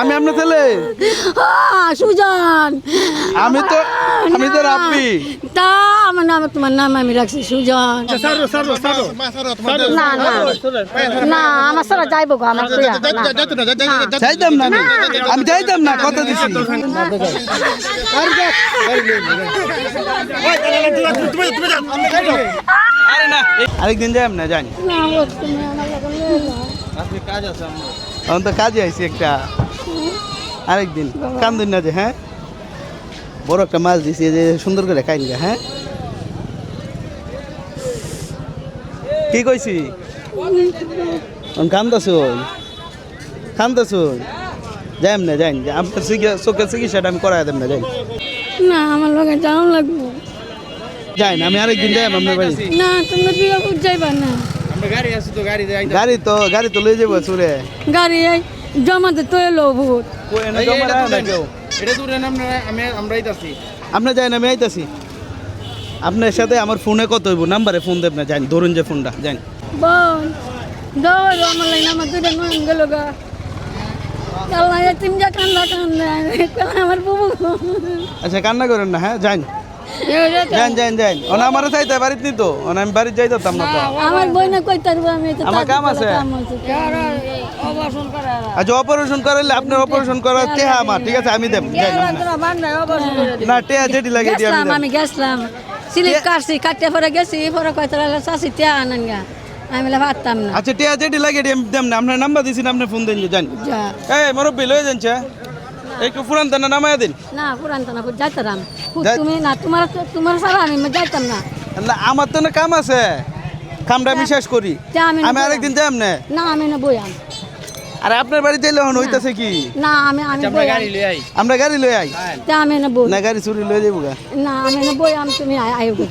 আমি আপনার ছেলে। সুজন। আমি তো রাব্বি। তা আমার নাম তোমার নাম আমি রাখছি সুজন। না না না আমার সারা যাইব গো আমার যাইতাম না আমি যাইতাম না কথা দিছি। আরেকদিন যাই না জানি এখন তো কাজে আইছি একটা আরেকদিন কান্দুন না যে হ্যাঁ বড় একটা মাছ দিছি যে সুন্দর করে খাইন গা হ্যাঁ কি কইছি কান্দাছুন যাইম না যাইন আপনার চোখের চিকিৎসাটা আমি করাই দেব না যাই না আমার লগে যাওয়া লাগবো যাই না আমি আরেকদিন যাই আপনার বাড়ি না তোমরা বিয়ে যাইবা না গাড়ি তো লয়ে যাবো চুরে গাড়ি জমাতে তো এলো ভূত আপনার যাই না আমি আইতাছি আপনার সাথে আমার ফোনে কত হইব নাম্বারে ফোন দেব না জানি ধরুন যে ফোনটা জানি বোন দৌড় আমার লাইন আমার দুটা নয় গেল গা তিন যা কান্দা আমার বুবু আচ্ছা কান্না করেন না হ্যাঁ যান যান ওনা আমার চাইতে বাড়িতে নিত ওনা আমি বাড়িতে যাইতাম না তো আমার বইনা কই তারবো আমি তো আমার কাম আছে আচ্ছা অপারেশন করাইলে আপনার অপারেশন করার টেহা আমার ঠিক আছে আমি দেব না টেহা যেটি লাগে আমি গেছিলাম সিলিপ কাটছি কাটতে পরে গেছি পরে কয়টা চাষি টেহা আনেন গা আমি ভাবতাম না আচ্ছা টেহা যেটি লাগে আমি দেব না আপনার নাম্বার দিছি না আপনি ফোন দেন জান এই মুরব্বি লয়ে যান একটু পুরান তানা নামায়া দিন না পুরান তানা যাইতাম তুমি না তোমার সারা আমি যাইতাম না না আমার তো না কাম আছে কামটা আমি শেষ করি আমি আরেকদিন যাই না না আমি না বইয়াম আরে আপনার বাড়ি যাইলে হন হইতাছে কি না আমি আমরা গাড়ি লই আই তা আমি না বই না গাড়ি চুরি লই যাবো গা না আমি না বইয়াম তুমি আইও গো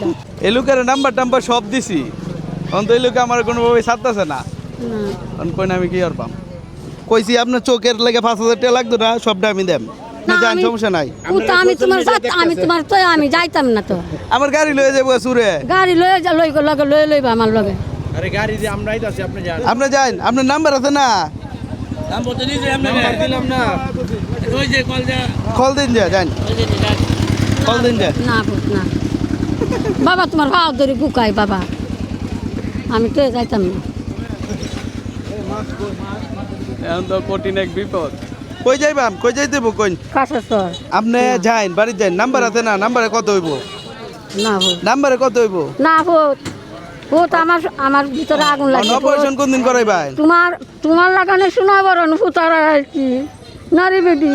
এই লোকের নাম্বার সব দিছি অন্ত এই লোকে আমার কোনোভাবে ছাড়তেছে না কই না আমি কি আর পাম কইছি আপনার চোখের লেগে 5,000 টাকা লাগতো না সবটা আমি দেব না জান সমস্যা নাই আমি তোমার তো আমি যাইতাম না তো আমার গাড়ি লয়ে যাবো চুরে গাড়ি লয়ে লইবা আমার লগে আরে গাড়ি দিয়ে আমরা আইতাছি আপনি যান আপনি যান আপনার নাম্বার আছে না নাম্বার তো নিজে আমরা দিলাম না ওই যে কল দিন যান কল দিন না না বাবা তোমার ভাও ধরে বুকাই বাবা আমি তো যাইতাম না এখন তো কঠিন এক বিপদ কই যাইবাম কই যাইতে হইব কই কাশাসর আপনি যাইন বাড়ি যাইন নাম্বার আছে না নাম্বারে কত হইব না নাম্বারে কত হইব না ভূত আমার ভিতরে আগুন লাগে অপারেশন কোন দিন করাইবাই তোমার লাগানে শোনা বড় ভূতার আর কি নারী বেডি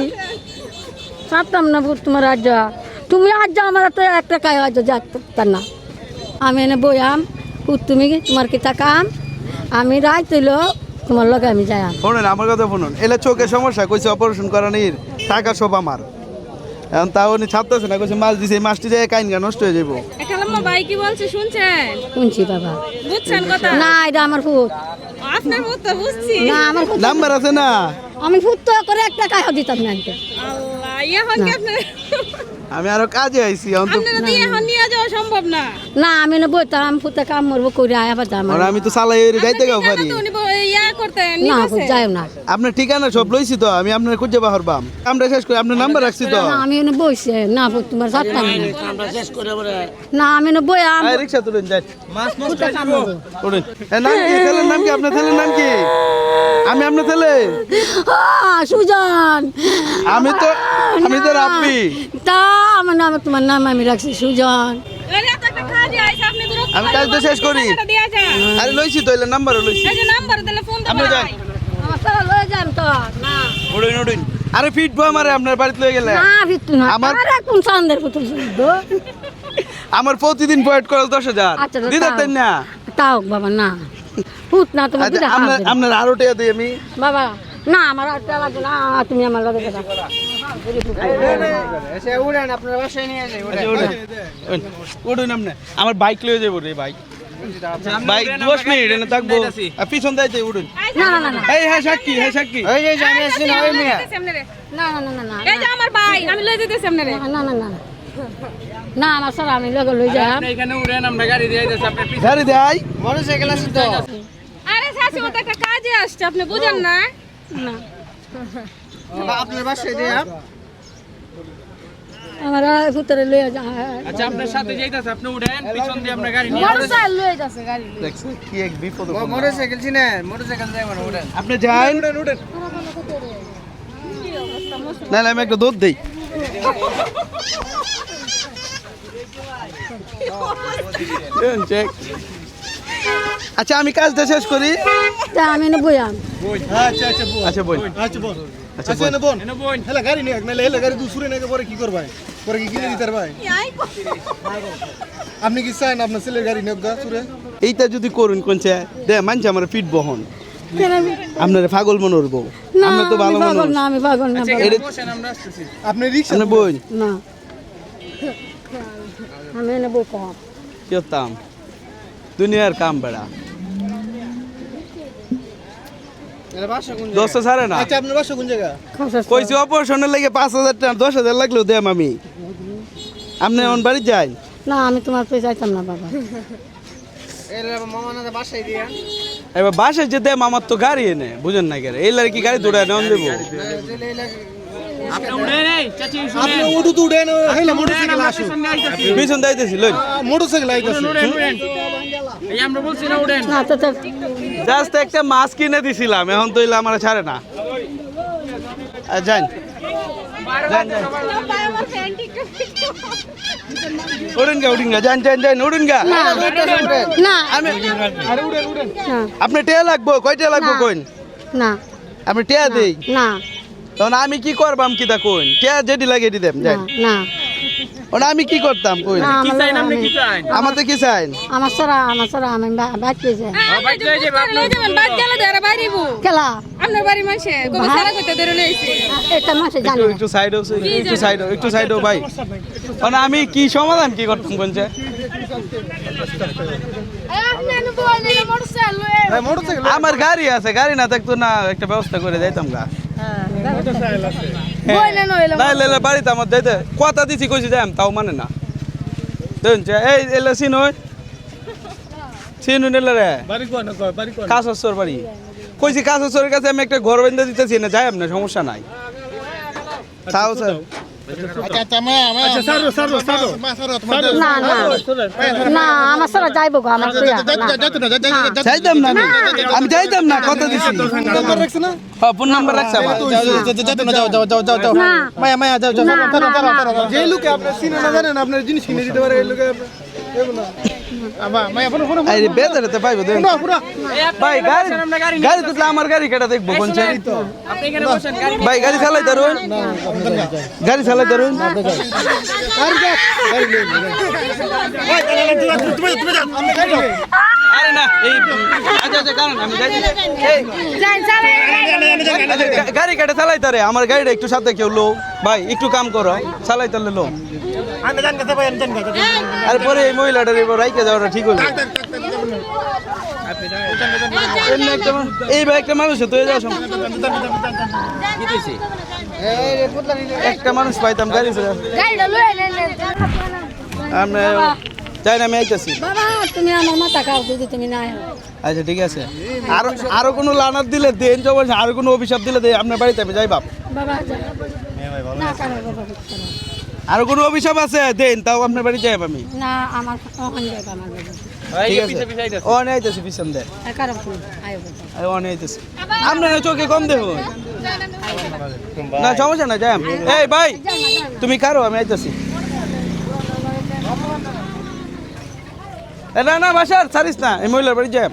ছাড়তাম না ভূত তোমার আজ তুমি আজ আমার তো একটা কাজ আজ যাক না আমি এনে বইয়াম ভূত তুমি তোমার কি কাম আমি রাত হইলো তোমার লগে আমি যাই শুনুন আমার কথা শুনুন এলে চোখের সমস্যা কইছে অপারেশন করানির টাকা সব আমার এখন তাও উনি ছাড়তেছে না কইছে মাছ দিছে এই মাছটি যায় কাইনগা নষ্ট হয়ে যাবো একালাম্মা ভাই কি বলছে শুনছেন শুনছি বাবা বুঝছেন কথা না এটা আমার ভূত আপনার ভূত তো বুঝছি না আমার নাম্বার আছে না আমি ভূত তো করে একটা কাজ দিতাম না আল্লাহ এখন কি আপনার আমি আরো কাজে আইছি আপনারা দিয়ে এখন নিয়ে যাওয়া সম্ভব না না আমি না বইতাম আমি ভূতে কাম মরবো করে আয়া পাতাম আর আমি তো চালাই যাইতে গাও পারি তো উনি ইয়া করতেন না ভূত যাও না আপনার ঠিকানা সব লইছি তো আমি আপনার খুঁজে বাহরবাম আমরা শেষ করে আপনার নাম্বার রাখছি তো না আমি এনে বইছে না ভূত তোমার ছাড়তাম না আমরা শেষ করে বলে না আমি না বইয়াম এই রিকশা তুলুন যাই মাছ নষ্ট ভূতে কাম মরবো উঠুন এ নাম কি ছেলের নাম কি আপনার ছেলের নাম কি আমি আপনার ছেলে সুজন আমি তো রাব্বি তা আমার নাম তোমার নাম আমি রাখছি সুজন আরে এত একটা কাজে আইছে আপনি দূর আমি কাজটা শেষ করি দিয়া যান আরে লইছি তো এলে নাম্বারও লইছি এই যে নাম্বার দিলে ফোন আপনি দেবেন যান আমার সারা লয়ে যান তো না উঠুন আরে ফিটবো আমারে আপনার বাড়িতে লয়ে গেলে না ভিতু না আমার- আরে কোন চান্দের পুতুল শুনবো আমার প্রতিদিন পয়েন্ট করাল 10,000 আচ্ছা, তো দিতে তাও। দেন না তাও বাবা না ভূত না তোমার আচ্ছা, দিলে আপনার আরো টাকা দিই আমি বাবা না আমার আর টাকা লাগবে না তুমি আমার লগে যাবা এসে উড়েন আপনার বাসায় নিয়ে যাই আচ্ছা, উঠুন আপনি আমার বাইক লয়ে যাবো রে বাইক বাইক 10 মিনিট এনে থাকবো আর পিছন দাইতে উঠুন না না না না এই হ্যাঁ সাক্ষী ওই যে জানি আসছি না ওই মিয়া না না না না না এই যে আমার ভাই আমি লই দিতেছি আপনারে না না না না আমার স্যার আমি লগে লই যাম এখানে উড়েন আমরা গাড়ি দিয়ে যাচ্ছি আপনার গাড়ি দেয় মোটরসাইকেল আছে তো আরে শাশি ও তো একটা কাজে আসছে আপনি বুঝেন না না আপনার বাসায় যে আমার ভিতরে লয়ে যা আচ্ছা আপনার সাথে যাইতাছে আপনি উঠেন পিছন দিয়ে আপনার গাড়ি নিয়ে মোটরসাইকেল লয়ে যাচ্ছে গাড়ি দেখছেন কি এক বিপদ মোটরসাইকেল চিনে মোটরসাইকেল যাই মানে উঠেন আপনি যান উঠেন নাহলে আমি একটা দুধ দেই দেন চেক আচ্ছা আমি কাজটা শেষ করি তা আমি না বইয়াম আচ্ছা আচ্ছা বল আচ্ছা বোন আচ্ছা বল আচ্ছা আচ্ছা এনে বোন এনে বোন হেলা গাড়ি নিয়ে নালে হেলা গাড়ি দুসুরে নাকি পরে কি করবাই পরে কি কিনে দিতে ভাই আপনি কি চান আপনার ছেলের গাড়ি নিয়ে গা সুরে এইটা যদি করুন কোনছে দে মানছে আমার পিট বহন কেন আপনার পাগল মনে হবো না আমরা তো ভালো আমি পাগল মানুষ না আমি পাগল না পাগল। এটা- বসেন আমরা আসতেছি আপনি রিকশা আপনার বোন না আমি নেবো কম কি করতাম দুনিয়ার কাম বেড়া এর বাসা কোন দোস্ত ছাড়ে না আচ্ছা আপনার বাসা কোন জায়গা খাসা কইছি অপারেশনের লেগে 5,000 টাকা 10,000 লাগলেও দেম আমি আপনি এখন বাড়ি যাই না আমি তোমার পেয়ে যাইতাম না বাবা এর মামা না বাসায় দিয়া এবার বাসায় যে দেম আমার তো গাড়ি এনে বুঝেন না কেন এই কি গাড়ি দৌড়ায় নেন দেবো আপনি উঠেন এই চাচি আপনি ওটু তো উঠেন হেলা মোটরসাইকেল আসো পিছন দাইতেছি লই মোটরসাইকেল আইতাছে এই আমরা বলছি না উঠেন না তো জাস্ট একটা মাছ কিনে দিছিলাম এখন তো এলা আমার ছাড়ে না যান যান যান উড়ুন গা যান যান যান উড়ুন গা না আমি না আপনি টেয়া লাগবো কয়টা লাগবো কইন না আপনি টেয়া দেই না তখন আমি কি করবাম কিতা কইন টেয়া যেটি লাগে এটি দেম যান না ওটা আমি কি করতাম কইন না কি চাই আপনি কি চাই আমাদের কি চাইন আমার সারা আমি বাদ পেয়েছে বাইক লয়ে যাবেন বাইক গেলে ধরে বাইরিবো খেলা আপনার বাড়ি মানুষে কবে সারা কইতে ধরে লইছে এটা মাসে জানি একটু না। একটু সাইড হচ্ছে একটু সাইড ভাই মানে আমি কি সমাধান কি করতাম কোনছে হ্যাঁ মোটরসাইকেল আমার গাড়ি আছে গাড়ি না থাকতো না একটা ব্যবস্থা করে যাইতাম গা নাইলে বাড়িতে আমার যাইতে কথা দিছি কইছি যাইম তাও মানে না দেখুন এই এলে সিন সিনু নিলে রে বাড়ি কোন বাড়ি কোন কাসর বাড়ি কইছি কাসরের কাছে আমি একটা ঘর বেঁধে দিতেছি না যাই আপনার সমস্যা নাই তাও স্যার আচ্ছা আচ্ছা আচ্ছা সারো সারো সারো মা সারো তোমার না না আমার সারা যাইবো গো আমার প্রিয়া না। যাইতো না যাইতো যাইতাম না আমি যাইতাম না কথা দিছি নাম্বার রাখছ না হ্যাঁ ফোন নাম্বার রাখছে আমার যাইতো না যাও যাও যাও যাও যাও না। মায়া মায়া যাও যাও না, তারা না, তারা না। তারা যে লোকে আপনি চিনে না জানেন আপনার জিনিস কিনে দিতে পারে এই লোকে এগুলো আমা মায়া ফোন ফোন আরে বেদারেতে পাইবো দেখুন পুরো পুরো ভাই গাড়ি গাড়ি তো আমার গাড়ি কেটে দেখবো কোনছে আপনি এখানে বসেন গাড়ি ভাই গাড়ি চালাই দারুন গাড়ি চালাই দারুন আর যা গাড়ি নিয়ে ভাই তুমি তুমি যাও আরে না এই আচ্ছা আচ্ছা কারণ আমি যাই এই আচ্ছা, গাড়ি কেটে চালাই তারে আমার গাড়িটা একটু সাথে কেউ লো ভাই একটু কাম করো চালাই তাহলে লো আমি জান কথা ভাই আমি জান কথা আর পরে এই মহিলাটার এবার রাইকে যাওয়াটা ঠিক হইবে এমনি একটা এই ভাই একটা মানুষ তো যাওয়া সম্ভব কি কইছি একটা মানুষ পাইতাম গাড়ি ছেড়ে আমরা যাই না আমি আইতেছি বাবা তুমি আমার মাথা খাও যদি তুমি না আচ্ছা ঠিক আছে আরো কোনো লানার দিলে দেন জবর আরো কোনো অভিশাপ দিলে দে আপনার বাড়িতে আমি যাই বাপ বাবা না কারো বাবা আরো কোনো অভিশাপ আছে দেন তাও আপনার বাড়ি যাই আমি না আমার ওখান যাইবা আমার বাবা ঠিক আছে ও নেই আইতেছি পিছন দে আর কারো ফোন আয় বাবা ও নেই আইতেছি আপনার চোখে কম দেখুন না সমস্যা না যাই এই ভাই তুমি কারো আমি আইতেছি না না বাসার ছাড়িস না এই মহিলার বাড়ি যাই